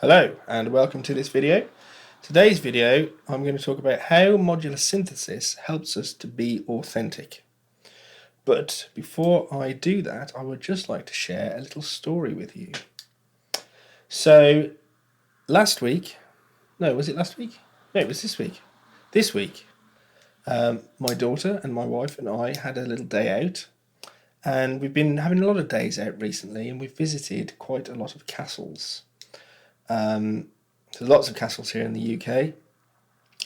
Hello and welcome to this video. Today's video I'm going to talk about how modular synthesis helps us to be authentic. But before I do that, I would just like to share a little story with you. So last week, no, was it last week? No, it was this week. This week, my daughter and my wife and I had a little day out, and we've been having a lot of days out recently, and we've visited quite a lot of castles. There's lots of castles here in the UK,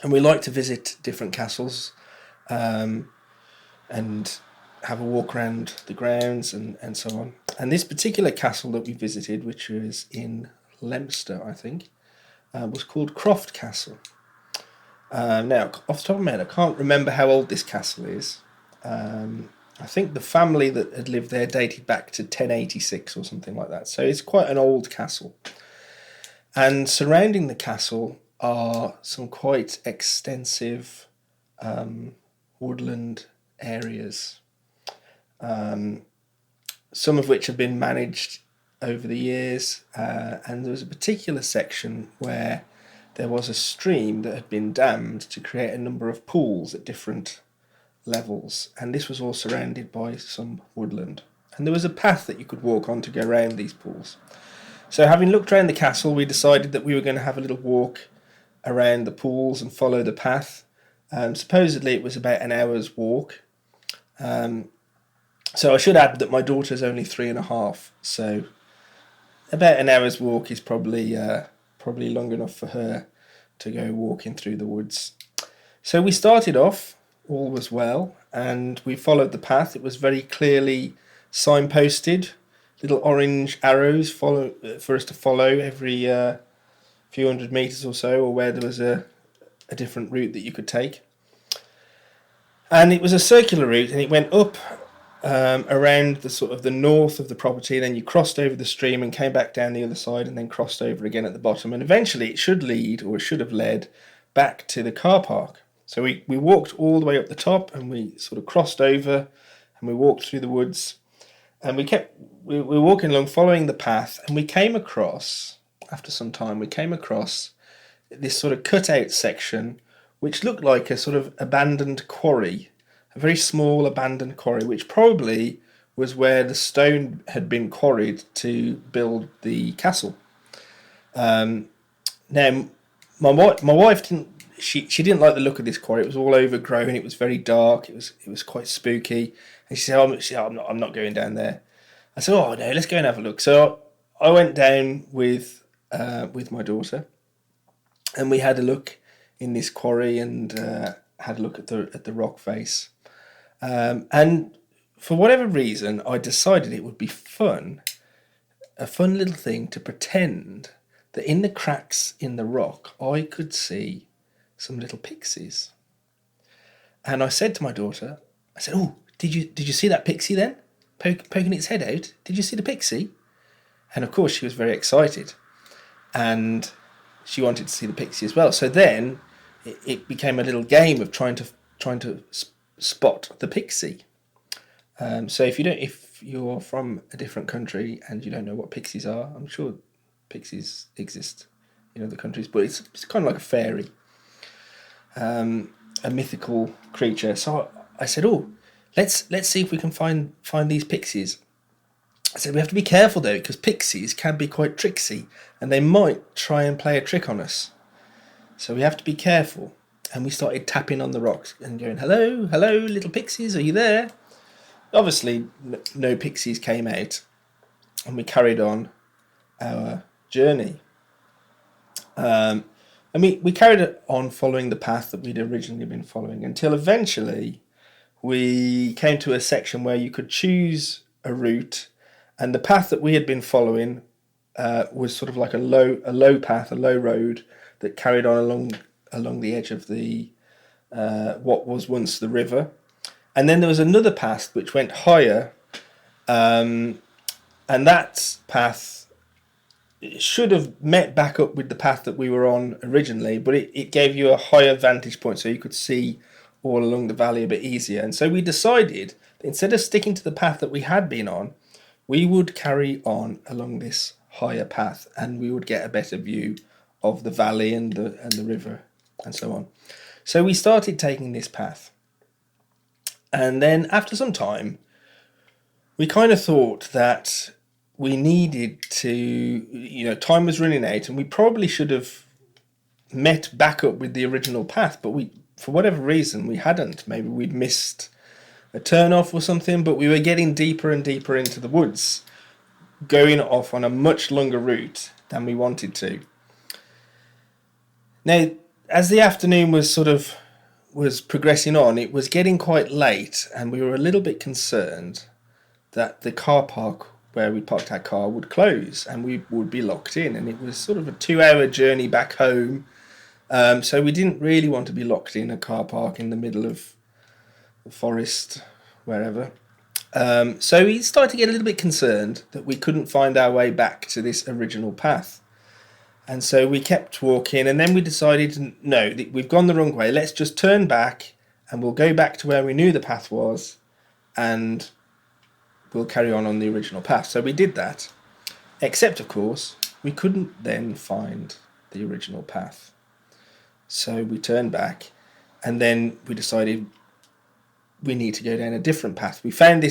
and we like to visit different castles and have a walk around the grounds and so on. And this particular castle that we visited, which was in Leicester, I think, was called Croft Castle. Now, off the top of my head, I can't remember how old this castle is. I think the family that had lived there dated back to 1086 or something like that. So it's quite an old castle. And surrounding the castle are some quite extensive woodland areas, some of which have been managed over the years. And there was a particular section where there was a stream that had been dammed to create a number of pools at different levels. And this was all surrounded by some woodland. And there was a path that you could walk on to go around these pools. So having looked around the castle, we decided that we were going to have a little walk around the pools and follow the path. Supposedly it was about an hour's walk. So I should add that my daughter's only 3.5, so about an hour's walk is probably long enough for her to go walking through the woods. So we started off, all was well, and we followed the path. It was very clearly signposted. Little orange arrows for us to follow every few hundred meters or so, or where there was a different route that you could take. And it was a circular route, and it went up around the sort of the north of the property. Then you crossed over the stream and came back down the other side, and then crossed over again at the bottom. And eventually, it should have led back to the car park. So we walked all the way up the top, and we sort of crossed over, and we walked through the woods. And we were walking along, following the path, and we came across, after some time, this sort of cut-out section, which looked like a sort of abandoned quarry, a very small abandoned quarry, which probably was where the stone had been quarried to build the castle. Now, my wife didn't. She didn't like the look of this quarry. It was all overgrown. It was very dark. It was quite spooky. And she said, I'm not going down there. I said, oh no, let's go and have a look. So I went down with my daughter, and we had a look in this quarry and had a look at the rock face. And for whatever reason, I decided it would be a fun little thing to pretend that in the cracks in the rock, I could see some little pixies. And I said to my daughter, I said, oh, did you see that pixie then? Poking its head out? Did you see the pixie? And of course she was very excited. And she wanted to see the pixie as well. So then it became a little game of trying to spot the pixie. So if you're from a different country and you don't know what pixies are, I'm sure pixies exist in other countries, but it's kind of like a fairy. A mythical creature. So I said, oh, let's see if we can find these pixies. I said, we have to be careful though, because pixies can be quite tricksy and they might try and play a trick on us. So we have to be careful. And we started tapping on the rocks and going, hello, little pixies, are you there? Obviously, no pixies came out, and we carried on our journey. And we carried on following the path that we'd originally been following until eventually we came to a section where you could choose a route, and the path that we had been following was sort of like a low path, a low road that carried on along the edge of the what was once the river. And then there was another path which went higher, and that path should have met back up with the path that we were on originally, but it gave you a higher vantage point, so you could see all along the valley a bit easier. And so we decided that instead of sticking to the path that we had been on, we would carry on along this higher path, and we would get a better view of the valley and the river and so on. So we started taking this path, and then after some time, we kind of thought that we needed to, time was running out, and we probably should have met back up with the original path, but for whatever reason, we hadn't. Maybe we'd missed a turn off or something, but we were getting deeper and deeper into the woods, going off on a much longer route than we wanted to. Now, as the afternoon was progressing on, it was getting quite late, and we were a little bit concerned that the car park where we parked our car would close and we would be locked in, and it was sort of a 2-hour journey back home. So we didn't really want to be locked in a car park in the middle of the forest, wherever. So we started to get a little bit concerned that we couldn't find our way back to this original path. And so we kept walking, and then we decided, no, we've gone the wrong way. Let's just turn back and we'll go back to where we knew the path was, and we'll carry on the original path. So we did that, except, of course, we couldn't then find the original path. So we turned back, and then we decided we need to go down a different path. We found a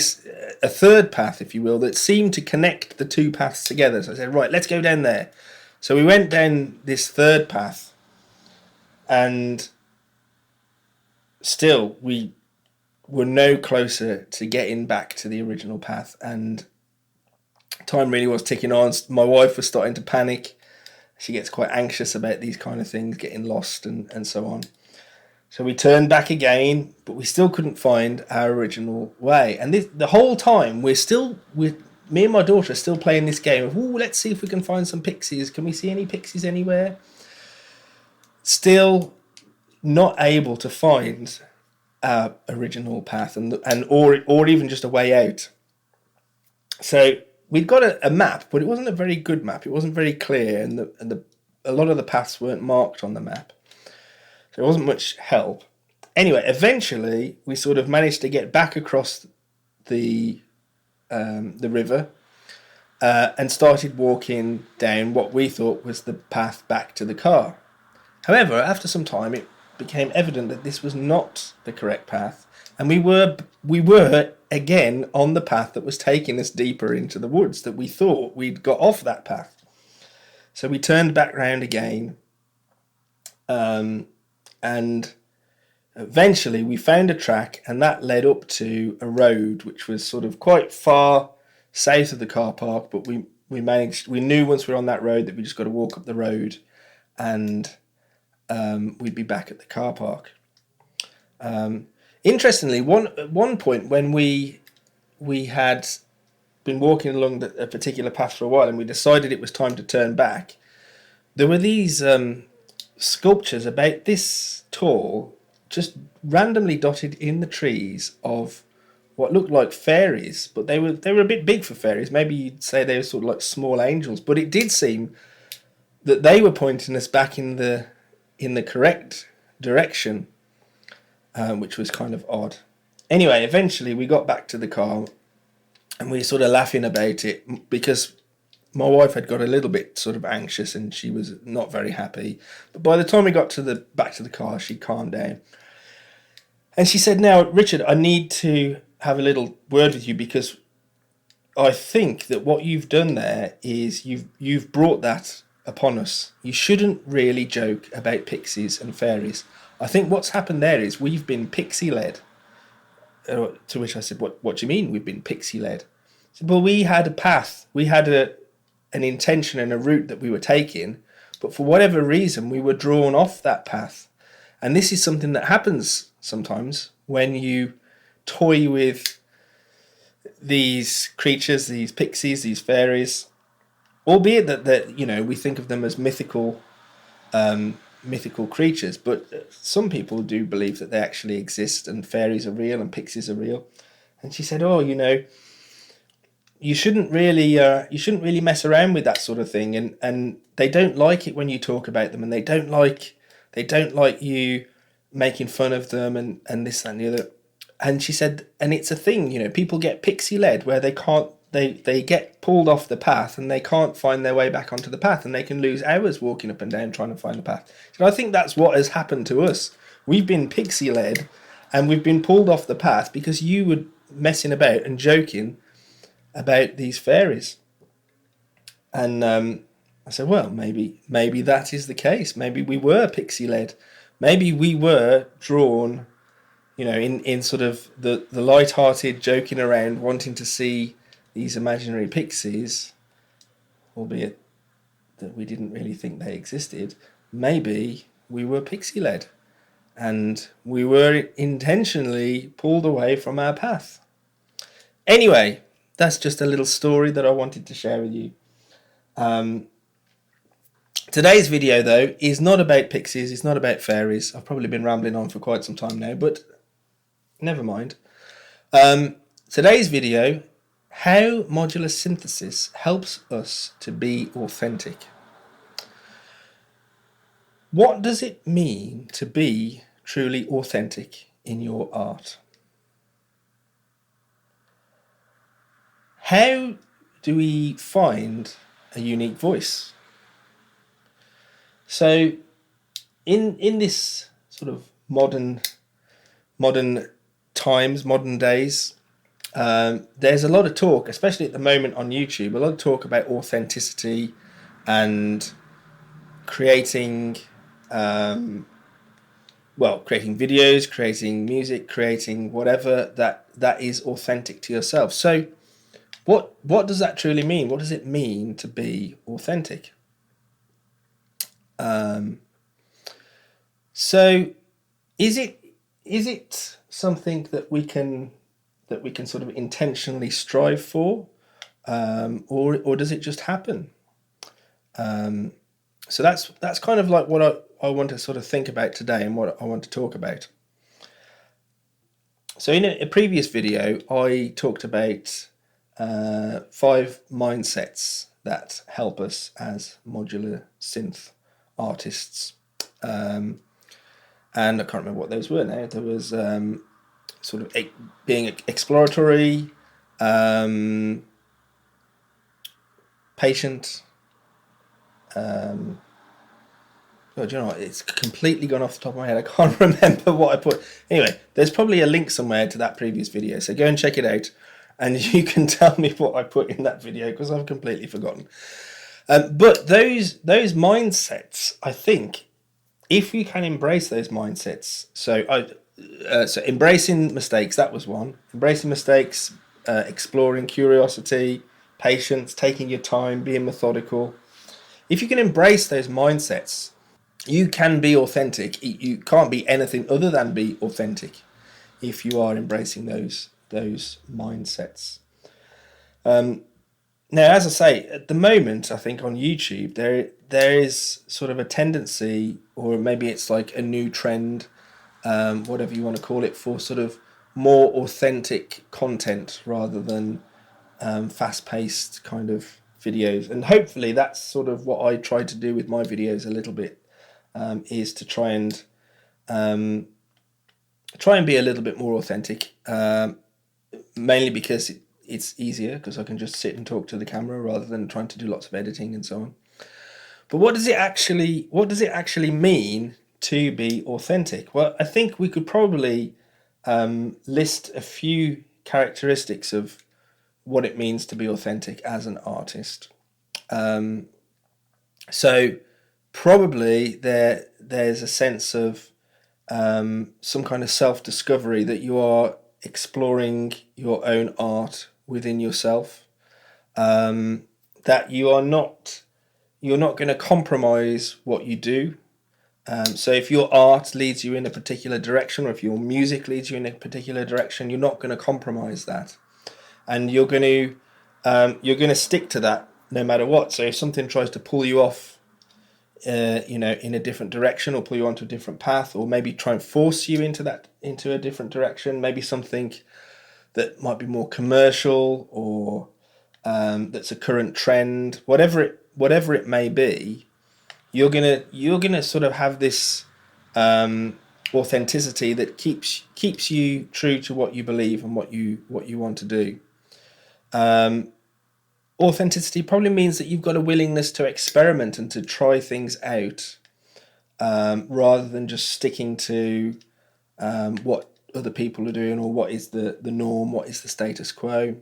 third path, if you will, that seemed to connect the two paths together. So I said, right, let's go down there. So we went down this third path, and still we were no closer to getting back to the original path, and time really was ticking on. My wife was starting to panic. She gets quite anxious about these kind of things, getting lost and so on. So we turned back again, but we still couldn't find our original way. And the whole time, me and my daughter are still playing this game of, let's see if we can find some pixies. Can we see any pixies anywhere? Still not able to find our original path or even just a way out. So we'd got a map, but it wasn't a very good map. It wasn't very clear, and a lot of the paths weren't marked on the map. So it wasn't much help. Anyway, eventually we sort of managed to get back across the river and started walking down what we thought was the path back to the car. However, after some time, it became evident that this was not the correct path, and we were again on the path that was taking us deeper into the woods, that we thought we'd got off that path. So we turned back round again, and eventually we found a track, and that led up to a road which was sort of quite far south of the car park, but we knew once we were on that road that we just got to walk up the road, and we'd be back at the car park. Interestingly, at one point when we had been walking along a particular path for a while, and we decided it was time to turn back, there were these sculptures about this tall, just randomly dotted in the trees, of what looked like fairies, but they were a bit big for fairies. Maybe you'd say they were sort of like small angels, but it did seem that they were pointing us back in the correct direction, which was kind of odd. Anyway, eventually we got back to the car, and we were sort of laughing about it because my wife had got a little bit sort of anxious and she was not very happy. But by the time we got back to the car, she calmed down. And she said, "Now, Richard, I need to have a little word with you, because I think that what you've done there is you've brought that upon us. You shouldn't really joke about pixies and fairies. I think what's happened there is we've been pixie-led." To which I said, what do you mean we've been pixie-led? I said, well, we had a path, we had an intention and a route that we were taking, but for whatever reason we were drawn off that path. And this is something that happens sometimes when you toy with these creatures, these pixies, these fairies, albeit that we think of them as mythical creatures, but some people do believe that they actually exist, and fairies are real and pixies are real. And she said, you shouldn't really mess around with that sort of thing, and they don't like it when you talk about them, and they don't like you making fun of them and this, that, and the other. And she said, and it's a thing, people get pixie led where they can't they get pulled off the path and they can't find their way back onto the path, and they can lose hours walking up and down trying to find the path. So I think that's what has happened to us. We've been pixie led, and we've been pulled off the path because you were messing about and joking about these fairies. And I said, well, maybe that is the case. Maybe we were pixie led. Maybe we were drawn, in sort of the light-hearted joking around, wanting to see these imaginary pixies, albeit that we didn't really think they existed. Maybe we were pixie led, and we were intentionally pulled away from our path. Anyway, that's just a little story that I wanted to share with you. Today's video, though, is not about pixies, it's not about fairies. I've probably been rambling on for quite some time now, but never mind. Today's video, how modular synthesis helps us to be authentic. What does it mean to be truly authentic in your art? How do we find a unique voice? So in this sort of modern times, modern days, there's a lot of talk, especially at the moment on YouTube, a lot of talk about authenticity and creating creating videos, creating music, creating whatever that is authentic to yourself. So what does that truly mean? What does it mean to be authentic? So is it something that we can sort of intentionally strive for, or does it just happen? So that's kind of like what I want to sort of think about today and what I want to talk about. So in a previous video, I talked about 5 mindsets that help us as modular synth artists. And I can't remember what those were now. There was sort of being exploratory, patient. Do you know what? It's completely gone off the top of my head. I can't remember what I put. Anyway, there's probably a link somewhere to that previous video, so go and check it out, and you can tell me what I put in that video because I've completely forgotten. But those mindsets, I think, if we can embrace those mindsets, so embracing mistakes, that was one. Embracing mistakes, exploring, curiosity, patience, taking your time, being methodical. If you can embrace those mindsets, you can be authentic. You can't be anything other than be authentic if you are embracing those mindsets. Now, as I say, at the moment, I think on YouTube there is sort of a tendency, or maybe it's like a new trend, whatever you want to call it, for sort of more authentic content rather than fast-paced kind of videos. And hopefully that's sort of what I try to do with my videos a little bit, is to try and be a little bit more authentic, mainly because it's easier, because I can just sit and talk to the camera rather than trying to do lots of editing and so on. But what does it actually mean to be authentic? Well, I think we could probably list a few characteristics of what it means to be authentic as an artist. So probably there's a sense of some kind of self-discovery, that you are exploring your own art within yourself, that you're not going to compromise what you do. So if your art leads you in a particular direction, or if your music leads you in a particular direction, you're not going to compromise that, and you're going to stick to that no matter what. So if something tries to pull you off, in a different direction, or pull you onto a different path, or maybe try and force you into a different direction, maybe something that might be more commercial, or that's a current trend, whatever it may be, you're gonna sort of have this authenticity that keeps you true to what you believe and what you want to do. authenticity probably means that you've got a willingness to experiment and to try things out, rather than just sticking to what other people are doing, or what is the norm, what is the status quo.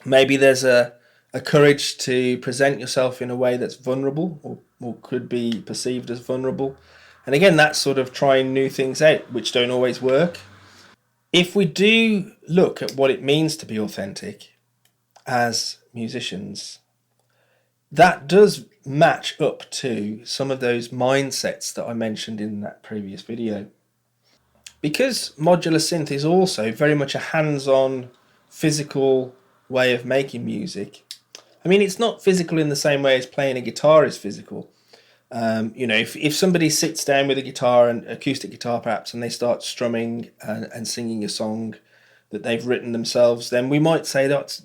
Maybe there's a courage to present yourself in a way that's vulnerable, or could be perceived as vulnerable. And again, that's sort of trying new things out, which don't always work. If we do look at what it means to be authentic as musicians, that does match up to some of those mindsets that I mentioned in that previous video. Because modular synth is also very much a hands-on, physical way of making music. I mean, it's not physical in the same way as playing a guitar is physical. If somebody sits down with a guitar, and acoustic guitar perhaps, and they start strumming and singing a song that they've written themselves, then we might say that's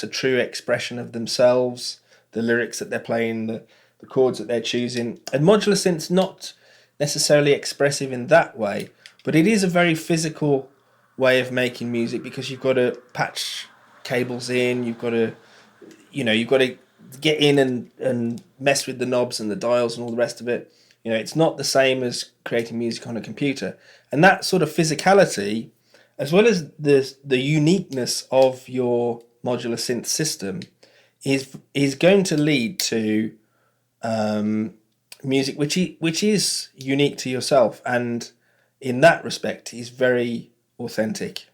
a true expression of themselves, the lyrics that they're playing, the chords that they're choosing. And modular synth's not necessarily expressive in that way, but it is a very physical way of making music, because you've got to patch cables in, you've got to get in and mess with the knobs and the dials and all the rest of it. It's not the same as creating music on a computer. And that sort of physicality, as well as the uniqueness of your modular synth system, is going to lead to music which is unique to yourself, and in that respect is very authentic.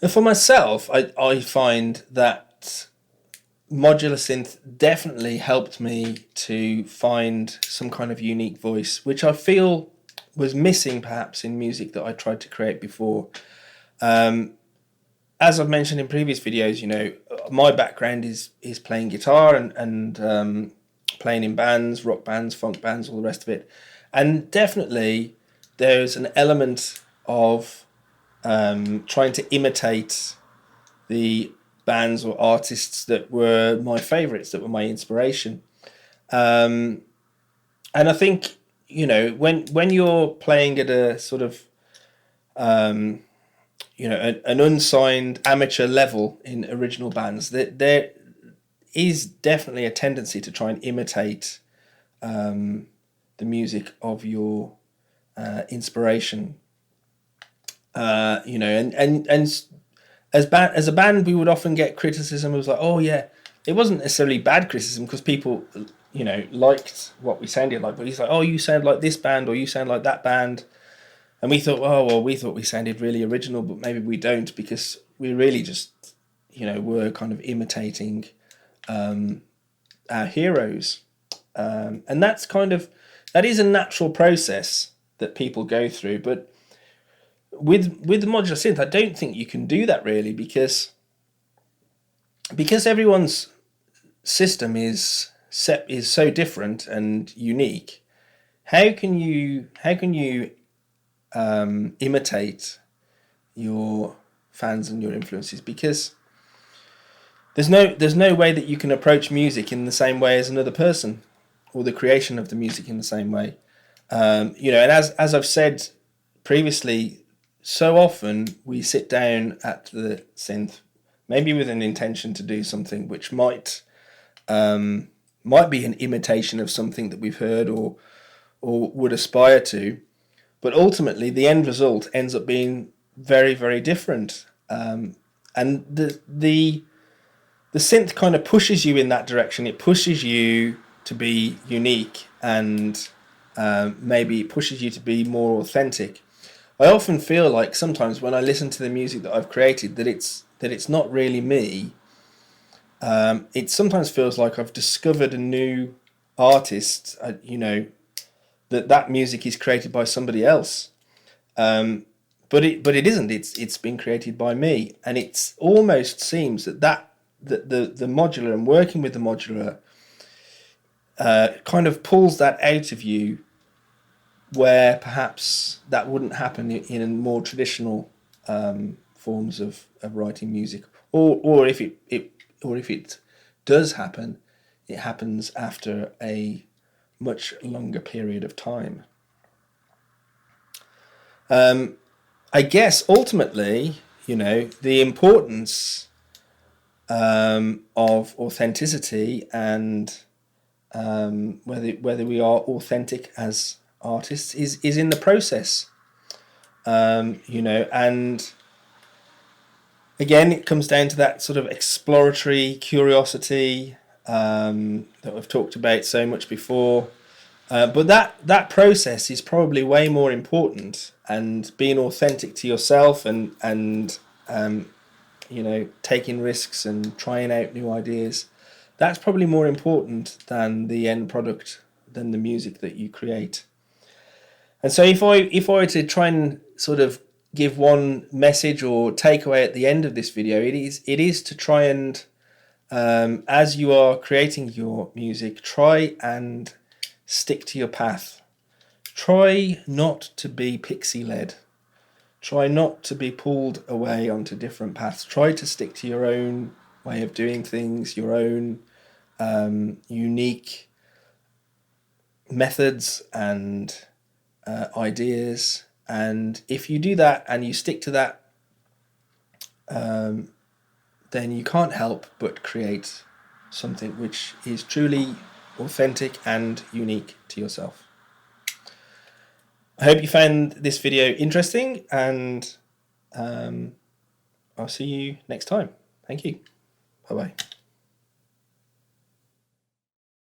And for myself, I find that modular synth definitely helped me to find some kind of unique voice, which I feel was missing perhaps in music that I tried to create before. As I've mentioned in previous videos, my background is playing guitar and playing in bands, rock bands, funk bands, all the rest of it. And definitely there's an element of trying to imitate the bands or artists that were my favourites, that were my inspiration. And I think, when you're playing at a sort of, an unsigned amateur level in original bands, that there is definitely a tendency to try and imitate the music of your inspiration. As a band, we would often get criticism. It was like, oh yeah, it wasn't necessarily bad criticism, because people, liked what we sounded like. But he's like, oh, you sound like this band, or you sound like that band. And we thought, oh, well, we thought we sounded really original, but maybe we don't, because we really just, were kind of imitating our heroes. And that is a natural process that people go through. But with the modular synth, I don't think you can do that really, because everyone's system is so different and unique. How can you imitate your fans and your influences? Because there's no way that you can approach music in the same way as another person, or the creation of the music in the same way. And as I've said previously, so often we sit down at the synth, maybe with an intention to do something which might be an imitation of something that we've heard or would aspire to, but ultimately the end result ends up being very, very different. And the synth kind of pushes you in that direction. It pushes you to be unique, and maybe it pushes you to be more authentic. I often feel like sometimes when I listen to the music that I've created, that it's not really me. It sometimes feels like I've discovered a new artist. That music is created by somebody else, but it isn't. It's been created by me, and it almost seems that the modular, and working with the modular, kind of pulls that out of you, where perhaps that wouldn't happen in more traditional forms of writing music, or if it does happen, it happens after a much longer period of time. I guess ultimately, the importance of authenticity and whether we are authentic as artists is in the process. And again, it comes down to that sort of exploratory curiosity that we've talked about so much before. But that process is probably way more important, and being authentic to yourself and taking risks and trying out new ideas, that's probably more important than the end product, than the music that you create. And so if I were to try and sort of give one message or takeaway at the end of this video, it is to try and as you are creating your music, try and stick to your path. Try not to be pixie led. Try not to be pulled away onto different paths. Try to stick to your own way of doing things, your own unique methods and ideas. And if you do that and you stick to that, then you can't help but create something which is truly authentic and unique to yourself. I hope you found this video interesting, and I'll see you next time. Thank you. Bye-bye.